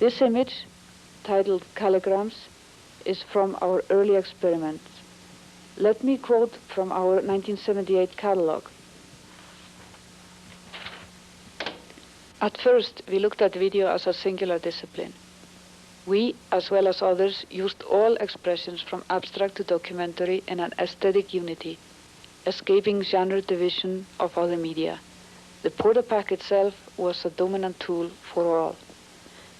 This image, titled Calligrams, is from our early experiments. Let me quote from our 1978 catalog. At first, we looked at video as a singular discipline. We, as well as others, used all expressions from abstract to documentary in an aesthetic unity, escaping genre division of other media. The Porter Pack itself was a dominant tool for all.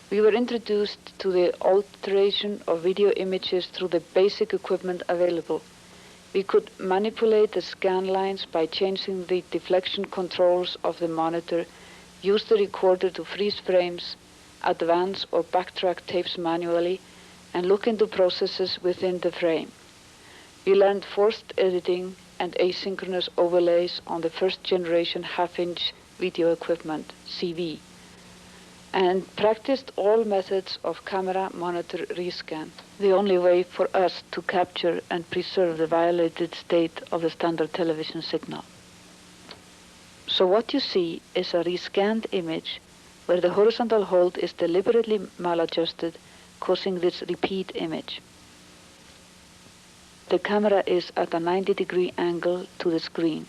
We were introduced to the alteration of video images through the basic equipment available. We could manipulate the scan lines by changing the deflection controls of the monitor, use the recorder to freeze frames, advance or backtrack tapes manually, and look into processes within the frame. We learned forced editing and asynchronous overlays on the first generation half-inch video equipment, CV, and practiced all methods of camera monitor rescan, the only way for us to capture and preserve the violated state of the standard television signal. So what you see is a rescanned image where the horizontal hold is deliberately maladjusted, causing this repeat image. The camera is at a 90-degree angle to the screen.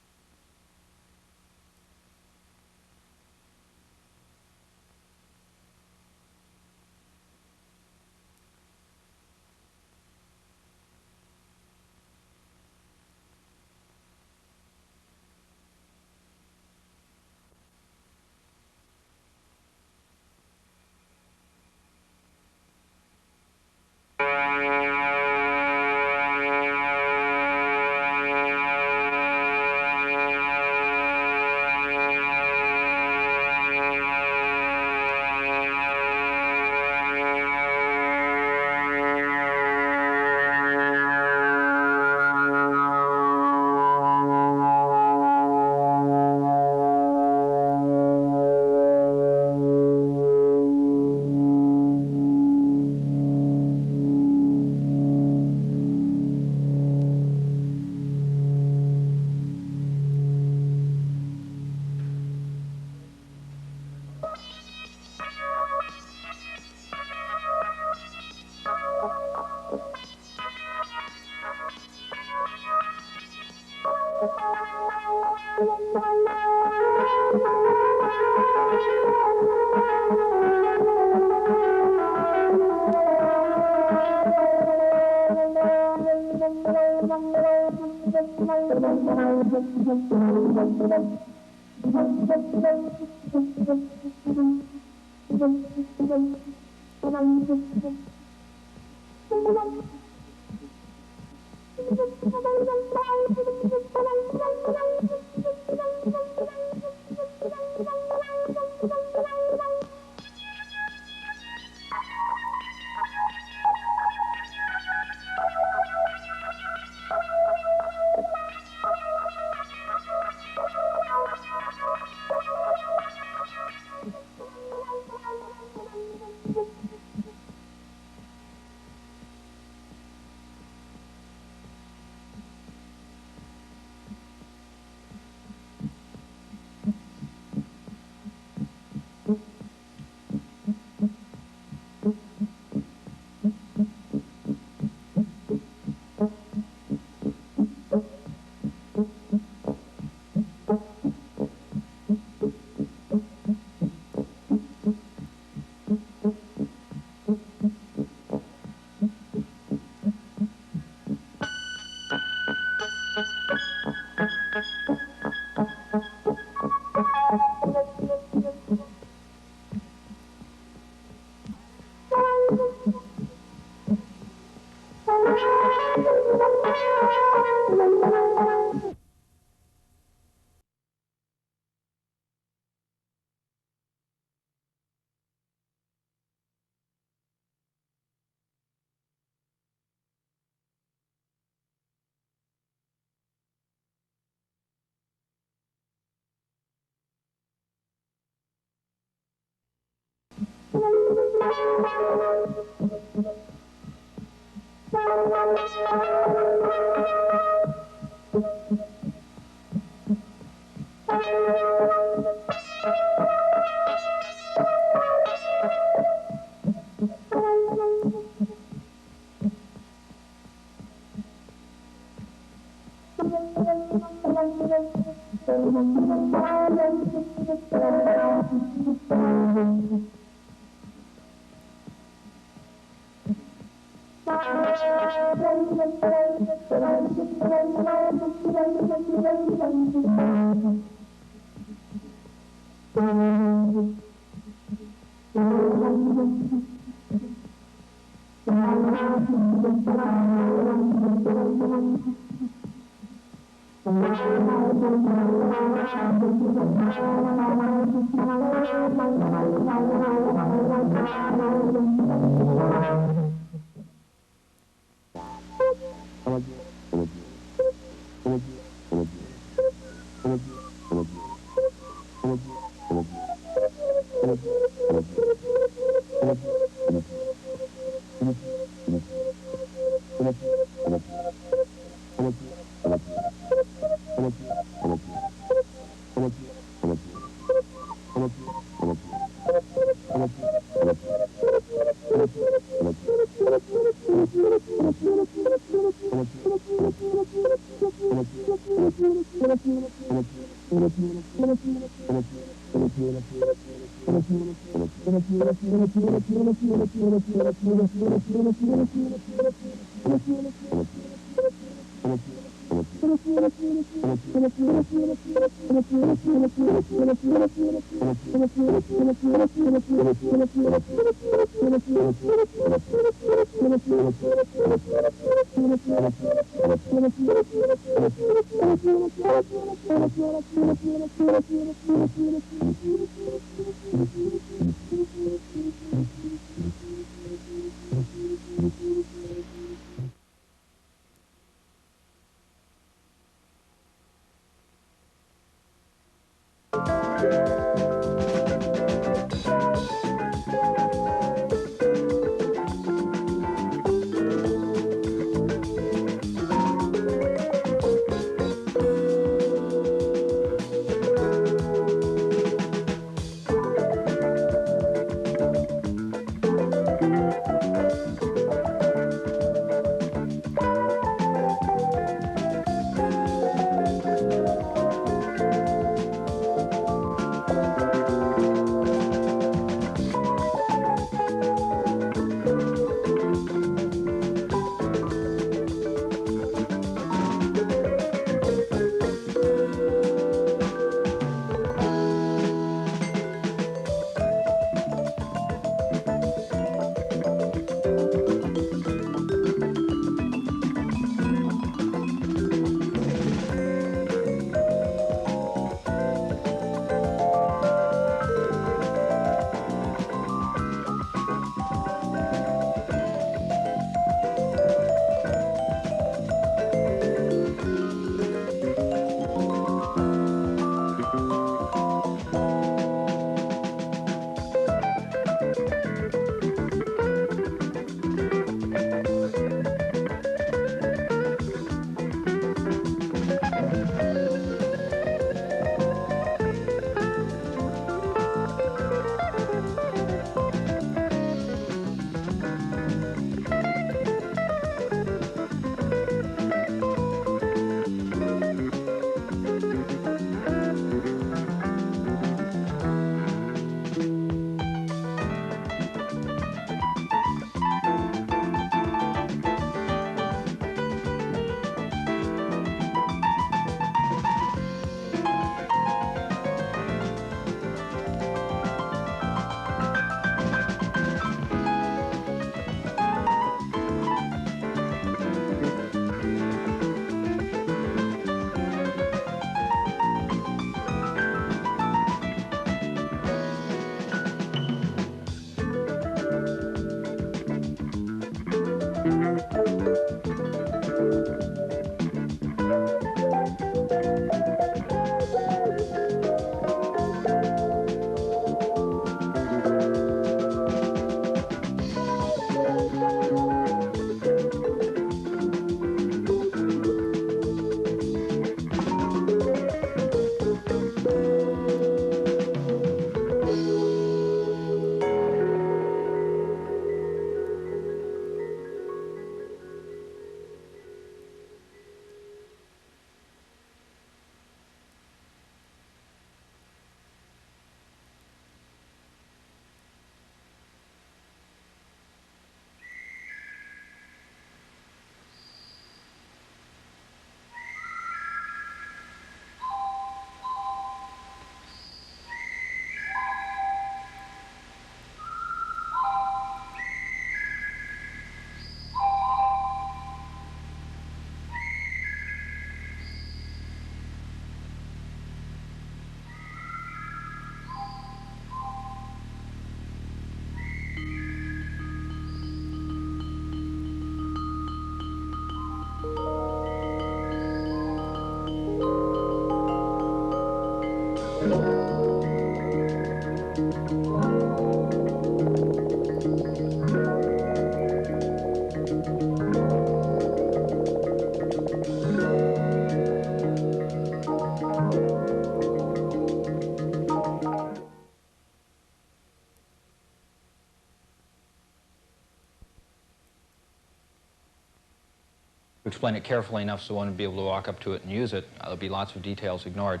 Explain it carefully enough so one would be able to walk up to it and use it. There'll be lots of details ignored,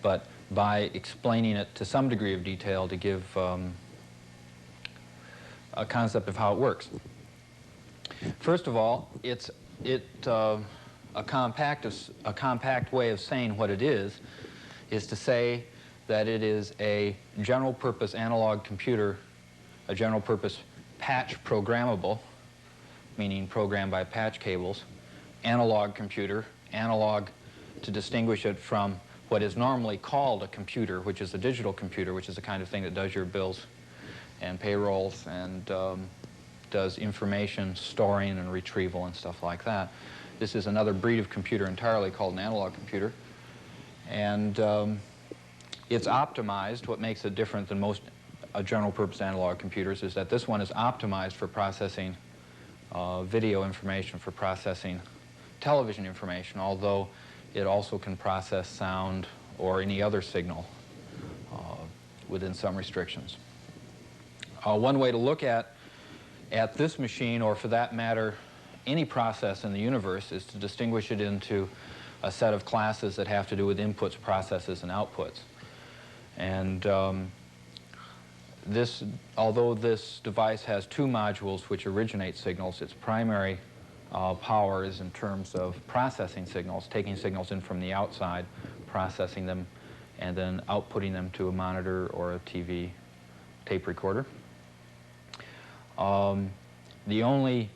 but by explaining it to some degree of detail to give a concept of how it works. First of all, it's a compact way of saying what it is to say that it is a general-purpose analog computer, a general-purpose patch programmable, meaning programmed by patch cables, analog computer, analog to distinguish it from what is normally called a computer, which is a digital computer, which is the kind of thing that does your bills and payrolls and does information storing and retrieval and stuff like that. This is another breed of computer entirely called an analog computer. And it's optimized. What makes it different than most general-purpose analog computers is that this one is optimized for processing video information, for processing television information, although it also can process sound or any other signal within some restrictions. One way to look at this machine, or for that matter, any process in the universe, is to distinguish it into a set of classes that have to do with inputs, processes, and outputs. And although this device has two modules which originate signals, its primary power is in terms of processing signals, taking signals in from the outside, processing them, and then outputting them to a monitor or a TV tape recorder. The only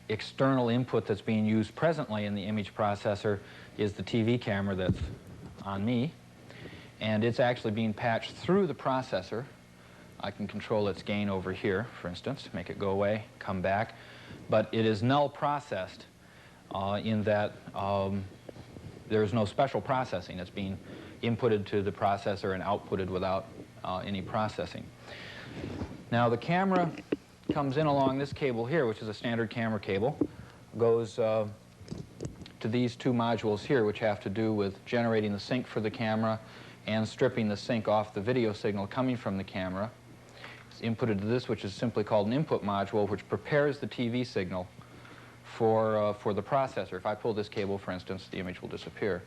external input that's being used presently in the image processor is the TV camera that's on me, and it's actually being patched through the processor. I can control its gain over here, for instance, make it go away, come back. But it is null processed in that there is no special processing. It's being inputted to the processor and outputted without any processing. Now the camera comes in along this cable here, which is a standard camera cable, goes to these two modules here, which have to do with generating the sync for the camera and stripping the sync off the video signal coming from the camera. Inputted to this, which is simply called an input module, which prepares the TV signal for the processor. If I pull this cable, for instance, the image will disappear.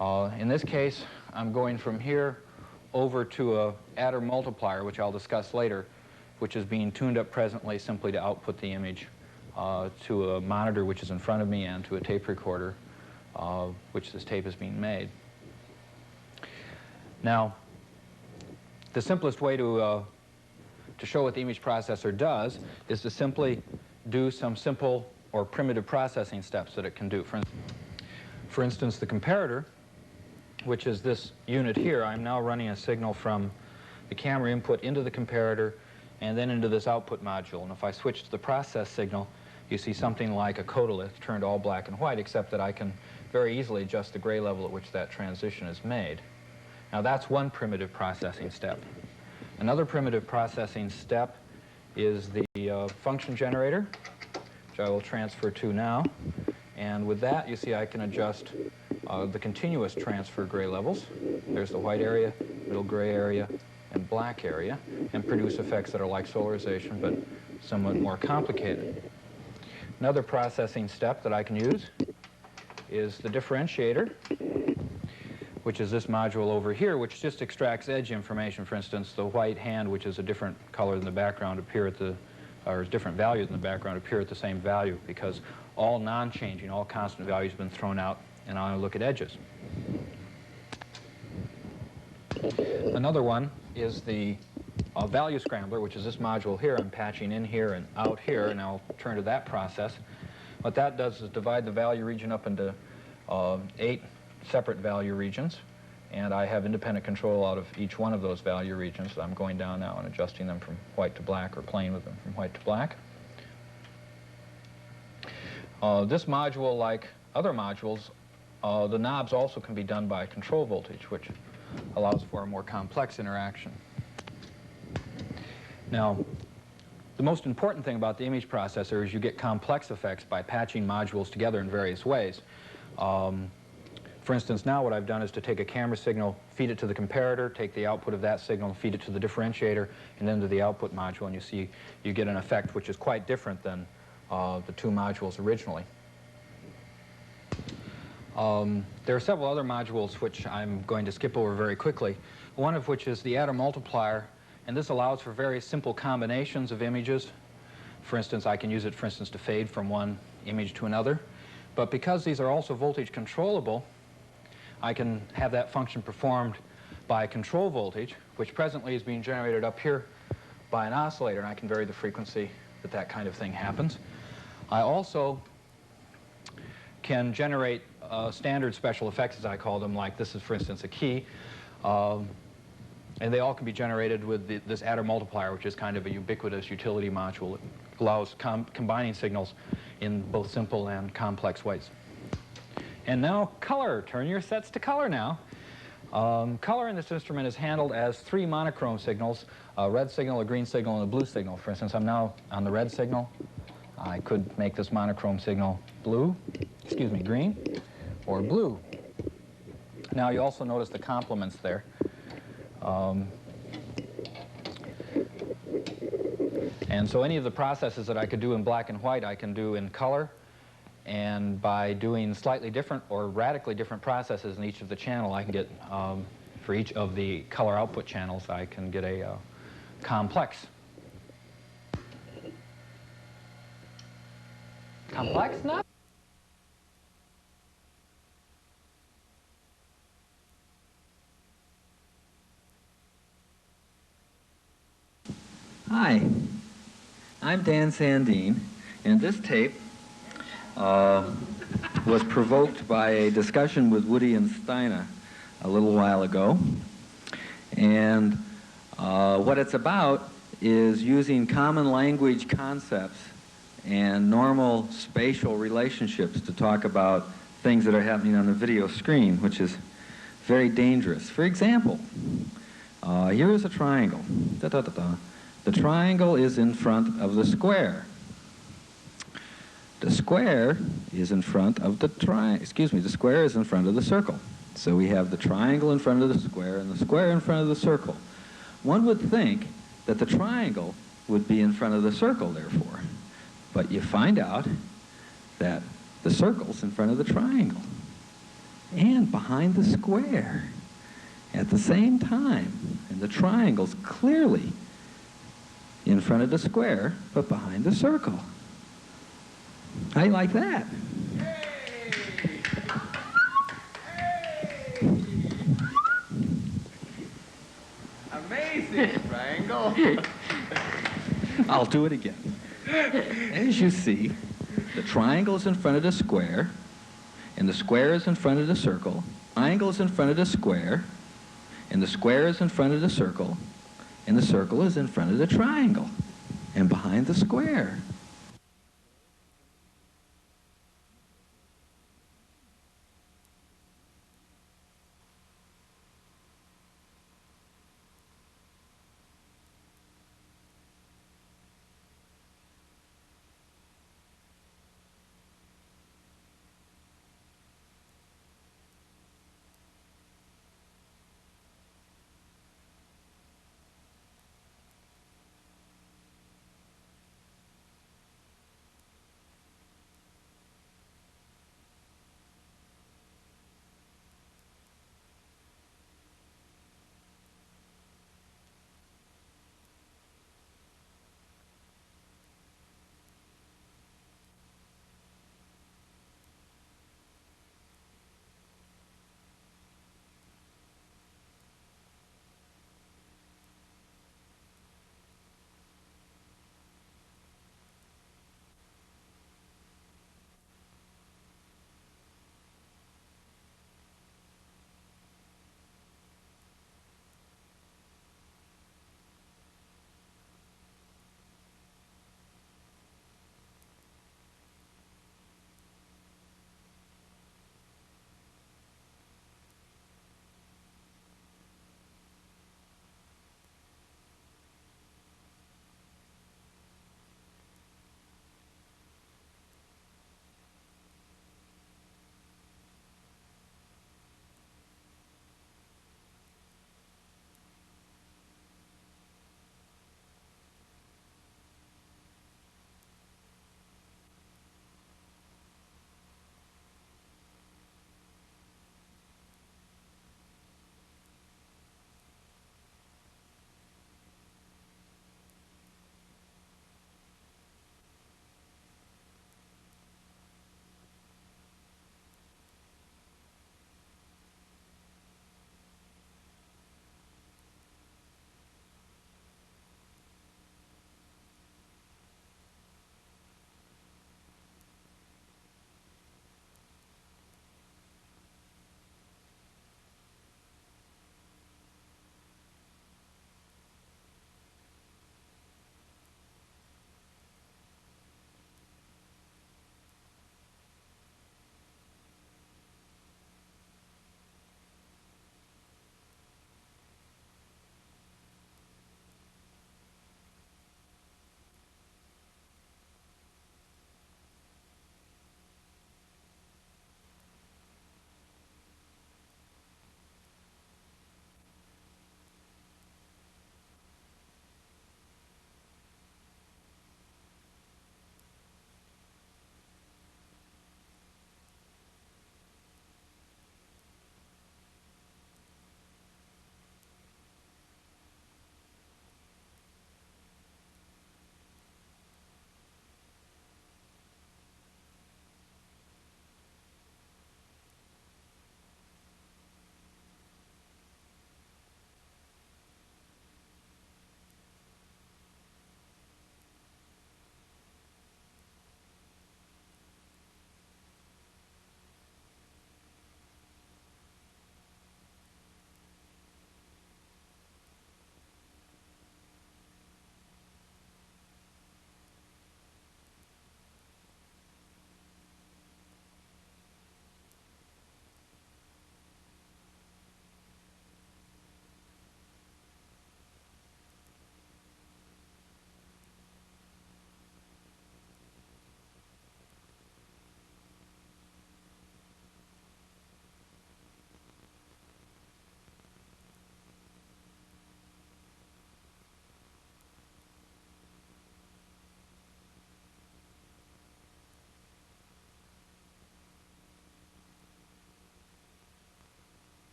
In this case, I'm going from here over to a adder multiplier, which I'll discuss later, which is being tuned up presently simply to output the image to a monitor which is in front of me and to a tape recorder, which this tape is being made. Now, the simplest way to show what the image processor does is to simply do some simple or primitive processing steps that it can do. For instance, the comparator, which is this unit here, I'm now running a signal from the camera input into the comparator and then into this output module. And if I switch to the process signal, you see something like a codolith turned all black and white, except that I can very easily adjust the gray level at which that transition is made. Now that's one primitive processing step. Another primitive processing step is the function generator, which I will transfer to now. And with that, you see I can adjust the continuous transfer gray levels. There's the white area, middle gray area, and black area, and produce effects that are like solarization, but somewhat more complicated. Another processing step that I can use is the differentiator, which is this module over here, which just extracts edge information. For instance, the white hand, which is a different color than the background, appear at the, or different value than the background, appear at the same value, because all non-changing, all constant values have been thrown out, and I look at edges. Another one is the value scrambler, which is this module here. I'm patching in here and out here, and I'll turn to that process. What that does is divide the value region up into 8 separate value regions, and I have independent control out of each one of those value regions. I'm going down now and adjusting them from white to black, or playing with them from white to black. This module, like other modules, the knobs also can be done by control voltage, which allows for a more complex interaction. Now, the most important thing about the image processor is you get complex effects by patching modules together in various ways. For instance, now what I've done is to take a camera signal, feed it to the comparator, take the output of that signal, feed it to the differentiator, and then to the output module, and you see you get an effect which is quite different than the two modules originally. There are several other modules which I'm going to skip over very quickly, one of which is the adder multiplier, and this allows for very simple combinations of images. For instance, I can use it, for instance, to fade from one image to another. But because these are also voltage controllable, I can have that function performed by control voltage, which presently is being generated up here by an oscillator, and I can vary the frequency that that kind of thing happens. I also can generate standard special effects, as I call them, like this is, for instance, a key. And they all can be generated with this adder multiplier, which is kind of a ubiquitous utility module. It allows combining signals in both simple and complex ways. And now color. Turn your sets to color now. Color in this instrument is handled as three monochrome signals, a red signal, a green signal, and a blue signal. For instance, I'm now on the red signal. I could make this monochrome signal green, or blue. Now you also notice the complements there. And so any of the processes that I could do in black and white, I can do in color. And by doing slightly different or radically different processes in each of the channel, I can get, for each of the color output channels, I can get a complex. Complex now? Hi, I'm Dan Sandin, and this tape was provoked by a discussion with Woody and Steina a little while ago. And what it's about is using common language concepts and normal spatial relationships to talk about things that are happening on the video screen, which is very dangerous. For example, here is a triangle. The triangle is in front of the square. The square is in front of the the square is in front of the circle. So we have the triangle in front of the square and the square in front of the circle. One would think that the triangle would be in front of the circle, therefore. But you find out that the circle's in front of the triangle and behind the square at the same time. And the triangle's clearly in front of the square, but behind the circle. How do you like that? Amazing triangle. I'll do it again. As you see, the triangle is in front of the square, and the square is in front of the circle. Triangle is in front of the square, and the square is in front of the circle, and the circle is in front of the triangle, and behind the square.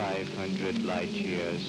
500 light years.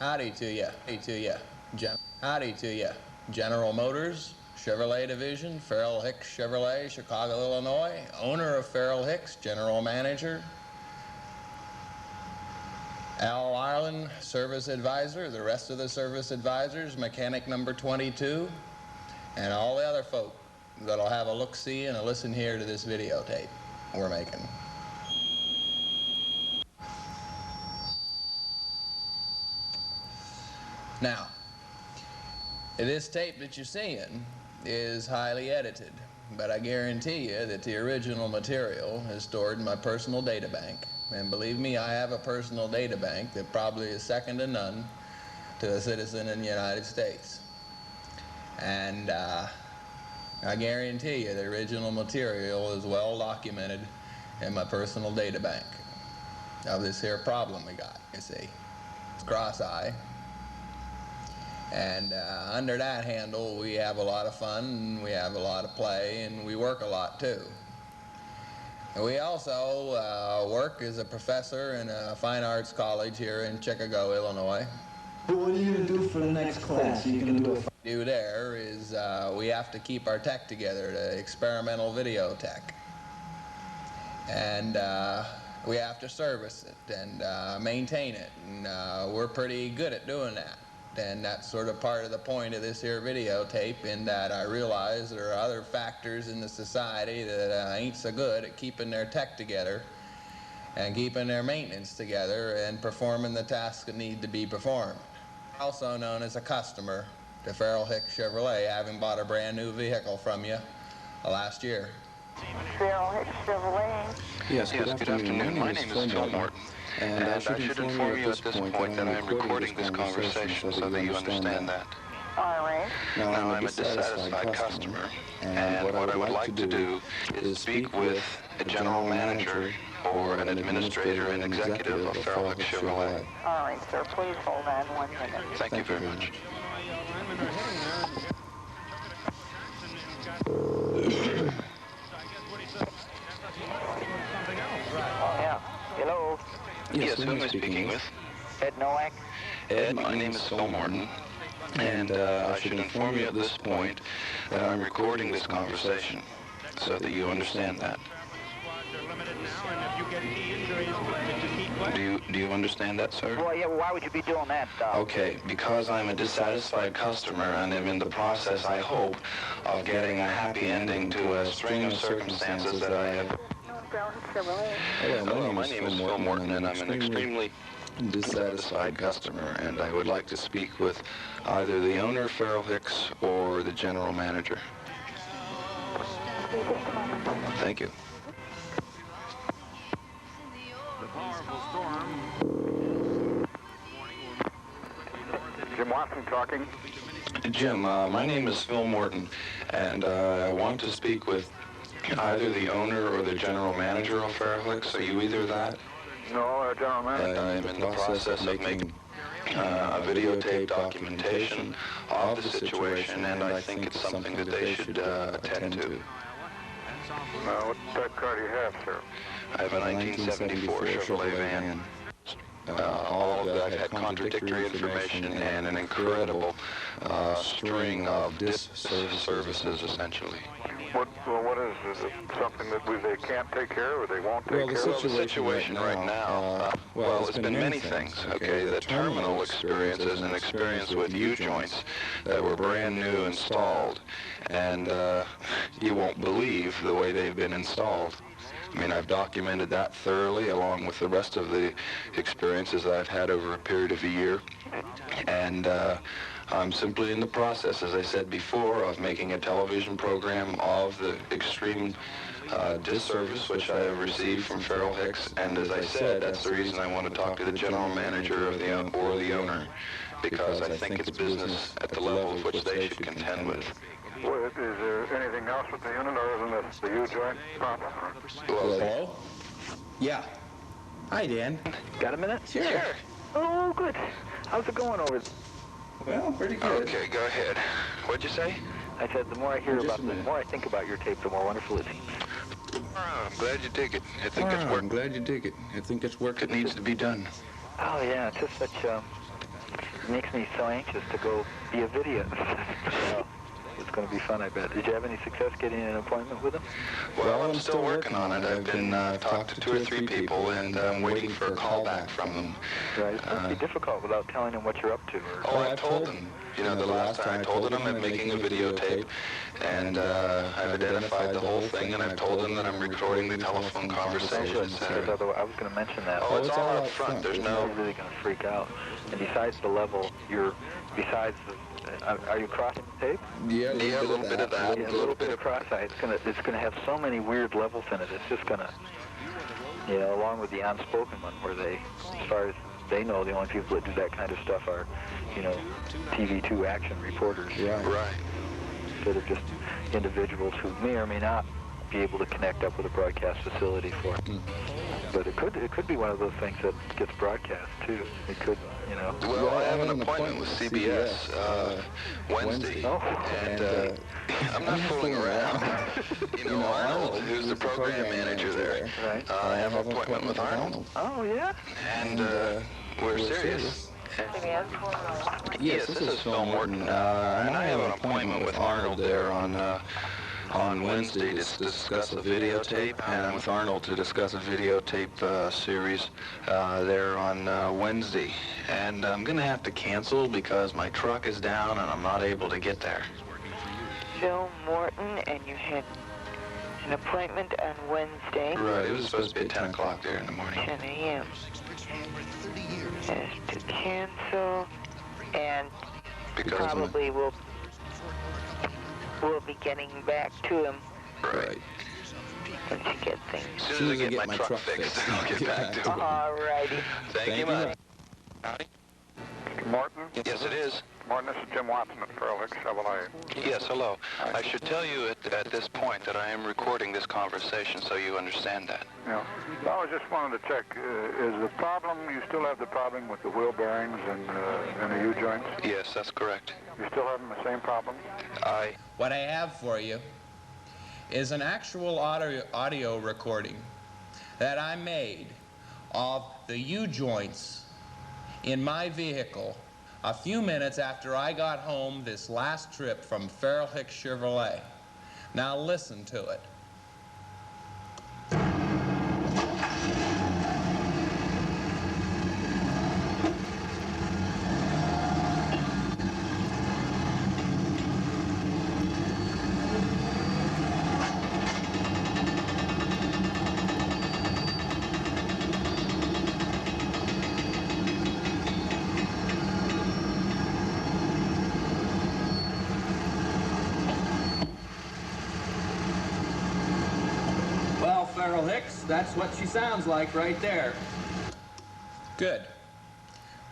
Howdy to ya. Howdy to ya. General Motors, Chevrolet Division, Farrell Hicks Chevrolet, Chicago, Illinois. Owner of Farrell Hicks, General Manager. Al Ireland, Service Advisor. The rest of the Service Advisors, Mechanic number 22. And all the other folk that'll have a look-see and a listen here to this videotape we're making. Now, this tape that you're seeing is highly edited, but I guarantee you that the original material is stored in my personal data bank. And believe me, I have a personal data bank that probably is second to none to a citizen in the United States. And I guarantee you the original material is well documented in my personal data bank of this here problem we got, you see. It's cross-eye. And under that handle, we have a lot of fun, and we have a lot of play, and we work a lot, too. And we also work as a professor in a fine arts college here in Chicago, Illinois. What are you going to do for the next class? You're going to do a... Do there is we have to keep our tech together, the experimental video tech. And we have to service it and maintain it, and we're pretty good at doing that. And that's sort of part of the point of this here videotape, in that I realize there are other factors in the society that ain't so good at keeping their tech together and keeping their maintenance together and performing the tasks that need to be performed. Also known as a customer to Farrell Hicks Chevrolet, having bought a brand new vehicle from you last year. Farrell Hicks Chevrolet. Yes, good afternoon. My name is Phil Morton. And I should inform you at this point that I am recording this conversation so that you understand that. All right. Now, I'm a dissatisfied customer, and what I would like to do is speak with a general manager or an administrator and executive of Farrell Hicks Chevrolet. All right, sir. Please hold on 1 minute. Thank you very much. Oh, yeah. Hello. Yes, who am I speaking with? Ed Nowak. Ed, my name is Phil Morton, and I should inform you at this point that I'm recording this conversation so that you understand that. Do you understand that, sir? Well, yeah, why would you be doing that? Okay, because I'm a dissatisfied customer and am in the process, I hope, of getting a happy ending to a string of circumstances that I have... Hello, my name is Phil Morton, and I'm an extremely dissatisfied customer, and I would like to speak with either the owner, Farrell Hicks, or the general manager. Thank you. Jim Watson talking. Jim, my name is Phil Morton, and I want to speak with either the owner or the general manager of Farrell Hicks. Are you either that? No, general manager. I'm in the process of making a videotape documentation of the situation, and I think it's something that they should attend to. What type car do you have, sir? I have a 1974 Chevrolet van. All of that had contradictory information and an incredible string of disservices, essentially. What is it something that they can't take care of or they won't take care of? Well, the situation right now, well, it's been many things, okay? The terminal experience is an experience with U-joints that were brand new installed, and you won't believe the way they've been installed. I mean, I've documented that thoroughly along with the rest of the experiences I've had over a period of a year. And I'm simply in the process, as I said before, of making a television program of the extreme disservice which I have received from Farrell Hicks. And as I said, that's the reason I want to talk to the general manager of the owner, because I think it's business at the level of which they should contend with. Well, is there anything else with the unit other than the U-joint problem? Hello? Yeah. Hi, Dan. Got a minute? Sure. Oh, good. How's it going over there? Well, pretty good. Okay, go ahead. What'd you say? I said the more I hear about it, the more I think about your tape, the more wonderful it seems. I'm glad you dig it. I think it's work. I'm glad you dig it. I think it's work that needs to be done. Oh, yeah, it's just such makes me so anxious to go be a video. So, it's going to be fun, I bet. Did you have any success getting an appointment with him? Well, I'm still working on it. I've been talked to 2 or 3 people, and I'm waiting for a call back from them. Right. It must be difficult without telling him what you're up to. Oh, I told them. You know, the last time I told them I'm making a videotape, and I've identified the whole thing, and I've told them that I'm recording the telephone conversation, etc. I was going to mention that. Oh, it's all up front. There's no... You're really going to freak out. And besides the level, besides the... Are you crossing the tape? Yeah, a little bit of that. Yeah, a little bit of cross-eye. It's gonna have so many weird levels in it. It's just gonna, you know, along with the unspoken one, where they, as far as they know, the only people that do that kind of stuff are, you know, TV2 action reporters. Yeah. Right. Instead of just individuals who may or may not be able to connect up with a broadcast facility for it. But it could be one of those things that gets broadcast too. It could, you know. Well, I have an appointment with CBS Wednesday, and I'm not fooling around. You know, Arnold, who's the program manager there, Right. I have an appointment with Arnold. Oh yeah. And we're serious. Yes, this is Phil Morton, and I have an appointment with Arnold there on Wednesday to discuss a videotape, and with Arnold to discuss a videotape series there on Wednesday. And I'm going to have to cancel because my truck is down and I'm not able to get there. Phil Morton, and you had an appointment on Wednesday. Right, it was supposed to be at 10 o'clock there in the morning. 10 a.m. To cancel, and Because probably we'll be getting back to him. Right. Once you get things. As soon as I get my truck fixed, I'll get back to him. All righty. Thank you much. Howdy. Mr. Morton? Yes, it is. Morton, this is Jim Watson at Fairlix. How are you? Yes, hello. I should tell you at this point that I am recording this conversation so you understand that. Yeah. Well, I just wanted to check, is the problem, you still have the problem with the wheel bearings and the U-joints? Yes, that's correct. You still having the same problem? What I have for you is an actual audio recording that I made of the U-joints in my vehicle a few minutes after I got home this last trip from Farrell Hicks Chevrolet. Now listen to it. That's what she sounds like right there. Good.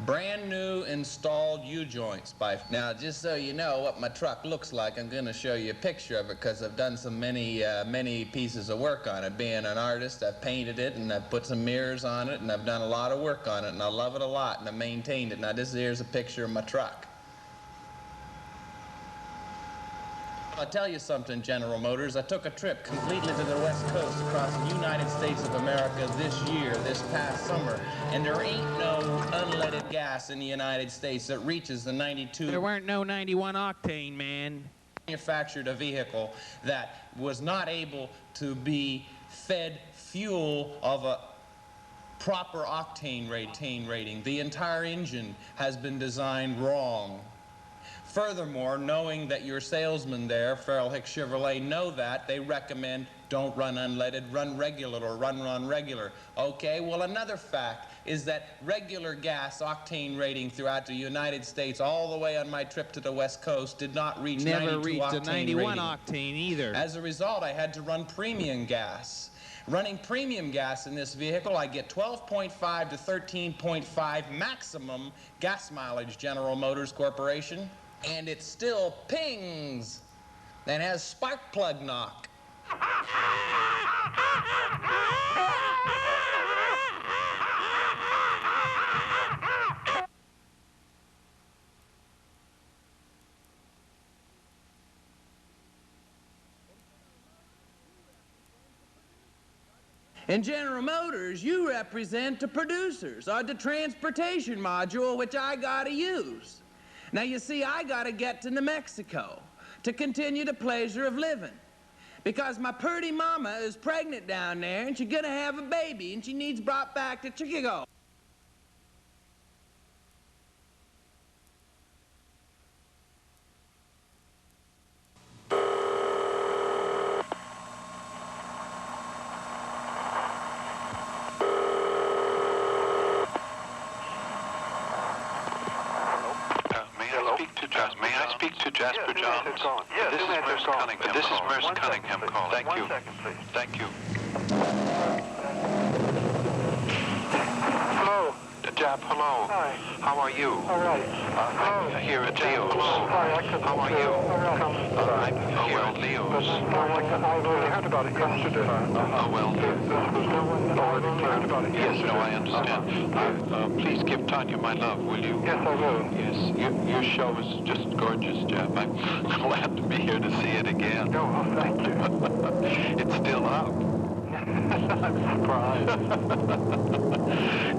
Brand new installed U-joints. Now, just so you know what my truck looks like, I'm going to show you a picture of it because I've done so many pieces of work on it. Being an artist, I've painted it and I've put some mirrors on it and I've done a lot of work on it and I love it a lot and I maintained it. Now, here's a picture of my truck. I'll tell you something, General Motors. I took a trip completely to the West Coast across the United States of America this past summer, and there ain't no unleaded gas in the United States that reaches the 92. There weren't no 91 octane, man. Manufactured a vehicle that was not able to be fed fuel of a proper octane rating. The entire engine has been designed wrong. Furthermore, knowing that your salesmen there, Farrell Hicks Chevrolet, know that, they recommend don't run unleaded, run regular or run regular. Okay, well, another fact is that regular gas octane rating throughout the United States, all the way on my trip to the West Coast, did not reach 92 Never reached octane a 91 rating. octane either. As a result, I had to run premium gas. Running premium gas in this vehicle, I get 12.5 to 13.5 maximum gas mileage, General Motors Corporation. And it still pings and has spark plug knock. In General Motors, you represent the producers or the transportation module which I gotta use. Now you see, I gotta get to New Mexico to continue the pleasure of living. Because my purty mama is pregnant down there and she's gonna have a baby and she needs brought back to Chicago. May I speak to Jasper Johns? Yes, this is Merce Cunningham. This is Merce Cunningham calling. Thank you. 1 second, please. Thank you. Hello. Jap, hello. Hi. How are you? All right. I'm here at Leo's. Hi, I couldn't. How are you? All right. I'm here at Leo's. I've only heard about it yesterday. Oh, well. I've only heard about it yesterday. Yes, no, I understand. Please give Tanya my love, will you? Yes, I will. Yes, your show is just gorgeous, Jap. I'm glad to be here to see it again. Oh, thank you. It's still up. I'm surprised.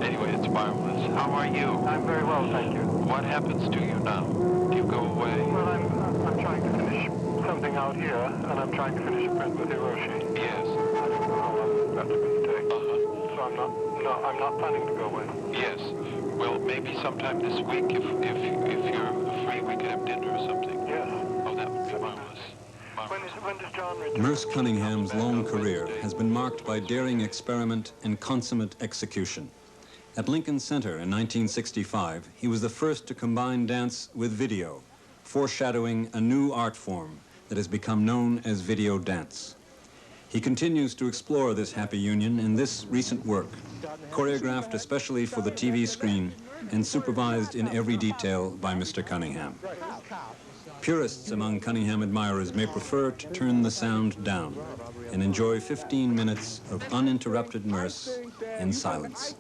Anyway, it's marvelous. How are you? I'm very well, thank you. What happens to you now? Do you go away? Well, I'm trying to finish something out here, and I'm trying to finish a print with Hiroshi. Yes. I don't know how long that's going to take. So I'm not planning to go away. Yes. Well, maybe sometime this week, if you're free, we could have dinner or something. Yes. Oh, that would be marvelous. When does John return? Merce Cunningham's long career has been marked by daring experiment and consummate execution. At Lincoln Center in 1965, he was the first to combine dance with video, foreshadowing a new art form that has become known as video dance. He continues to explore this happy union in this recent work, choreographed especially for the TV screen and supervised in every detail by Mr. Cunningham. Purists among Cunningham admirers may prefer to turn the sound down and enjoy 15 minutes of uninterrupted Merce in silence.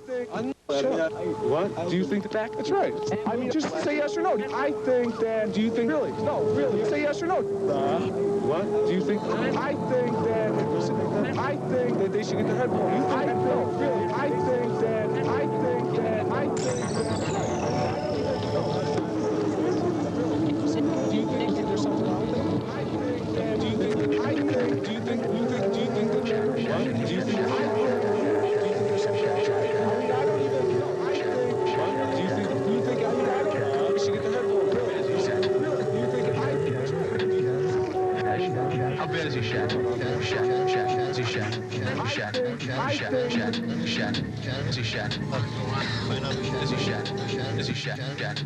What? Do you think that? That's right. I mean, just say yes or no. I think that. Do you think? Really? No, really. Say yes or no. What? Do you think? I think that. I think that they should get their head blown. You think? No, really. I think that. I think that. I think that. Do you think that there's something wrong with it? I think that. Do you think? I think. Do you think? Do you think? Do you think that? What? Do you think? I think. How bad is your shack? Shack. Is he shack? Shack. Is he shack? Is he shack? Is he shack? Jack.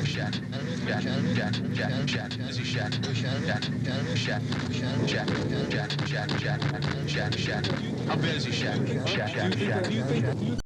Shack. Is he shack? Shack. How bad is he shack? Shack.